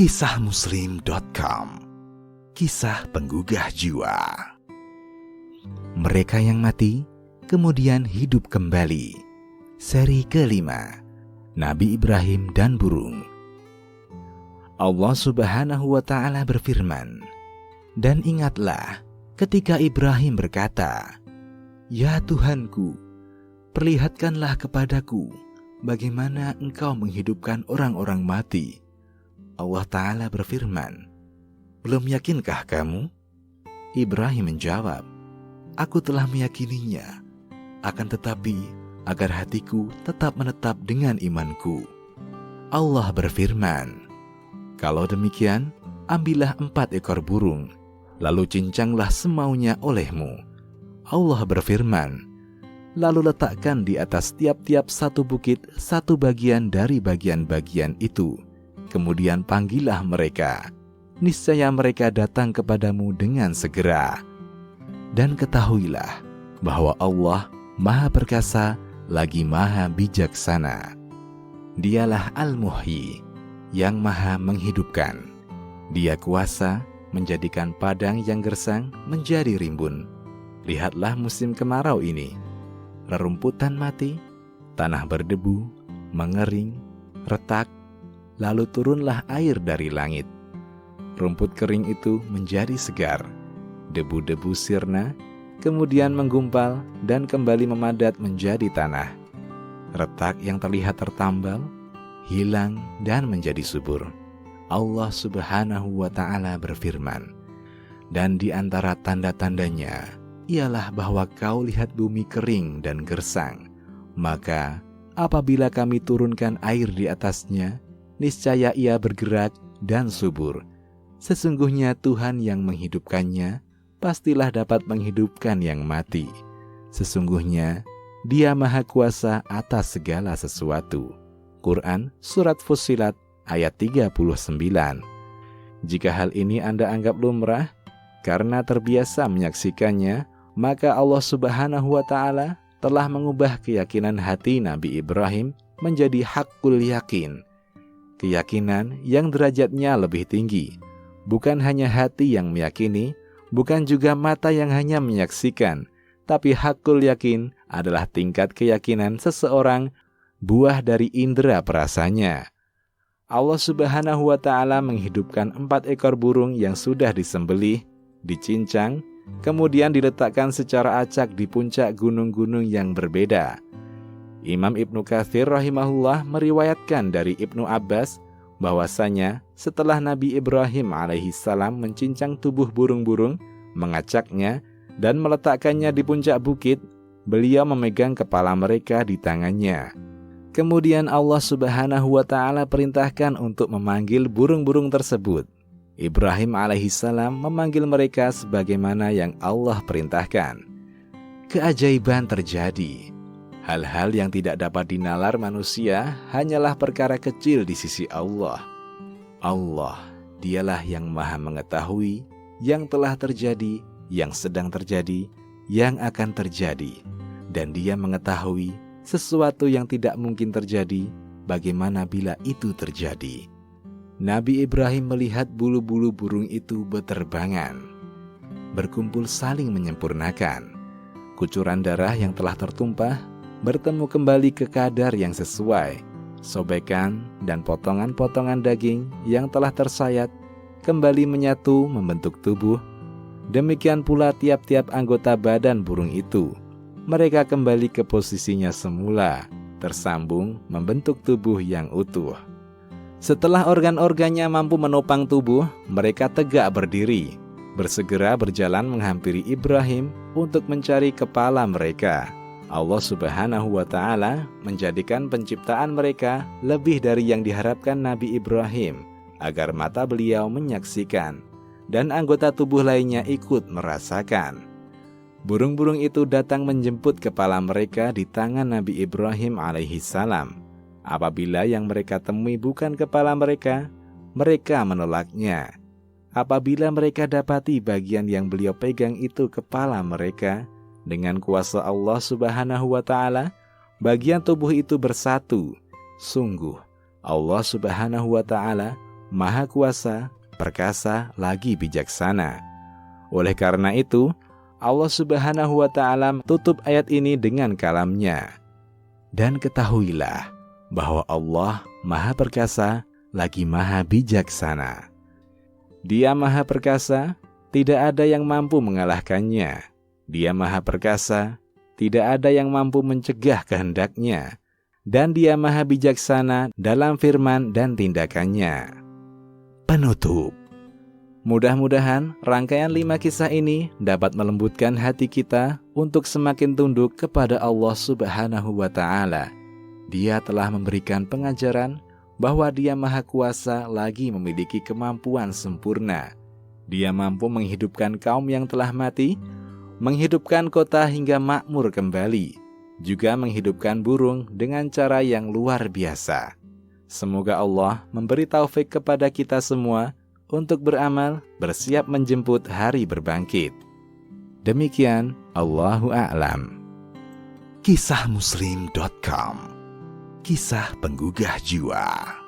Kisahmuslim.com. Kisah penggugah jiwa. Mereka yang mati kemudian hidup kembali. Seri kelima, Nabi Ibrahim dan burung. Allah Subhanahu wa Ta'ala berfirman, "Dan ingatlah ketika Ibrahim berkata, 'Ya Tuhanku, perlihatkanlah kepadaku bagaimana Engkau menghidupkan orang-orang mati.' Allah Ta'ala berfirman, 'Belum yakinkah kamu?' Ibrahim menjawab, 'Aku telah meyakininya, akan tetapi agar hatiku tetap menetap dengan imanku.' Allah berfirman, 'Kalau demikian, ambillah 4 ekor burung, lalu cincanglah semaunya olehmu.' Allah berfirman, 'Lalu letakkan di atas tiap-tiap satu bukit satu bagian dari bagian-bagian itu. Kemudian panggillah mereka, niscaya mereka datang kepadamu dengan segera. Dan ketahuilah bahwa Allah Maha Perkasa lagi Maha Bijaksana. Dialah Al-Muhyi, yang Maha menghidupkan. Dia kuasa menjadikan padang yang gersang menjadi rimbun. Lihatlah musim kemarau ini. Rerumputan mati, tanah berdebu, mengering, retak, lalu turunlah air dari langit. Rumput kering itu menjadi segar, debu-debu sirna, kemudian menggumpal dan kembali memadat menjadi tanah. Retak yang terlihat tertambal, hilang dan menjadi subur. Allah Subhanahu wa Ta'ala berfirman, dan di antara tanda-tandanya ialah bahwa kau lihat bumi kering dan gersang. Maka apabila kami turunkan air di atasnya, niscaya ia bergerak dan subur. Sesungguhnya Tuhan yang menghidupkannya, pastilah dapat menghidupkan yang mati. Sesungguhnya Dia Maha Kuasa atas segala sesuatu. Quran Surat Fussilat ayat 39. Jika hal ini Anda anggap lumrah, karena terbiasa menyaksikannya, maka Allah Subhanahu wa Ta'ala telah mengubah keyakinan hati Nabi Ibrahim menjadi haqqul yakin. Keyakinan yang derajatnya lebih tinggi. Bukan hanya hati yang meyakini, bukan juga mata yang hanya menyaksikan, tapi haqqul yakin adalah tingkat keyakinan seseorang, buah dari indera perasanya. Allah Subhanahu wa Ta'ala menghidupkan 4 ekor burung yang sudah disembelih, dicincang, kemudian diletakkan secara acak di puncak gunung-gunung yang berbeda. Imam Ibnu Katsir rahimahullah meriwayatkan dari Ibnu Abbas bahwasanya setelah Nabi Ibrahim alaihissalam mencincang tubuh burung-burung, mengacaknya dan meletakkannya di puncak bukit, beliau memegang kepala mereka di tangannya. Kemudian Allah Subhanahu wa Ta'ala perintahkan untuk memanggil burung-burung tersebut. Ibrahim alaihissalam memanggil mereka sebagaimana yang Allah perintahkan. Keajaiban terjadi. Hal-hal yang tidak dapat dinalar manusia hanyalah perkara kecil di sisi Allah. Allah, Dialah yang Maha mengetahui yang telah terjadi, yang sedang terjadi, yang akan terjadi. Dan Dia mengetahui sesuatu yang tidak mungkin terjadi, bagaimana bila itu terjadi. Nabi Ibrahim melihat bulu-bulu burung itu beterbangan, berkumpul saling menyempurnakan. Kucuran darah yang telah tertumpah bertemu kembali ke kadar yang sesuai. Sobekan dan potongan-potongan daging yang telah tersayat kembali menyatu membentuk tubuh. Demikian pula tiap-tiap anggota badan burung itu. Mereka kembali ke posisinya semula, tersambung membentuk tubuh yang utuh. Setelah organ-organnya mampu menopang tubuh, mereka tegak berdiri, bersegera berjalan menghampiri Ibrahim untuk mencari kepala mereka. Allah Subhanahu wa Ta'ala menjadikan penciptaan mereka lebih dari yang diharapkan Nabi Ibrahim, agar mata beliau menyaksikan dan anggota tubuh lainnya ikut merasakan. Burung-burung itu datang menjemput kepala mereka di tangan Nabi Ibrahim alaihissalam. Apabila yang mereka temui bukan kepala mereka, mereka menolaknya. Apabila mereka dapati bagian yang beliau pegang itu kepala mereka, dengan kuasa Allah Subhanahu wa Ta'ala, bagian tubuh itu bersatu. Sungguh, Allah Subhanahu wa Ta'ala Maha Kuasa, Perkasa, lagi bijaksana. Oleh karena itu, Allah Subhanahu wa Ta'ala tutup ayat ini dengan kalamnya. Dan ketahuilah bahwa Allah Maha Perkasa, lagi Maha Bijaksana. Dia Maha Perkasa, tidak ada yang mampu mengalahkannya. Dia Maha Perkasa, tidak ada yang mampu mencegah kehendaknya. Dan Dia Maha Bijaksana dalam firman dan tindakannya. Penutup. Mudah-mudahan rangkaian 5 kisah ini dapat melembutkan hati kita untuk semakin tunduk kepada Allah Subhanahu wa Ta'ala. Dia telah memberikan pengajaran bahwa Dia Maha Kuasa, lagi memiliki kemampuan sempurna. Dia mampu menghidupkan kaum yang telah mati, menghidupkan kota hingga makmur kembali, juga menghidupkan burung dengan cara yang luar biasa. Semoga Allah memberi taufik kepada kita semua untuk beramal, bersiap menjemput hari berbangkit. Demikian, Allahu a'lam. Kisahmuslim.com. Kisah penggugah jiwa.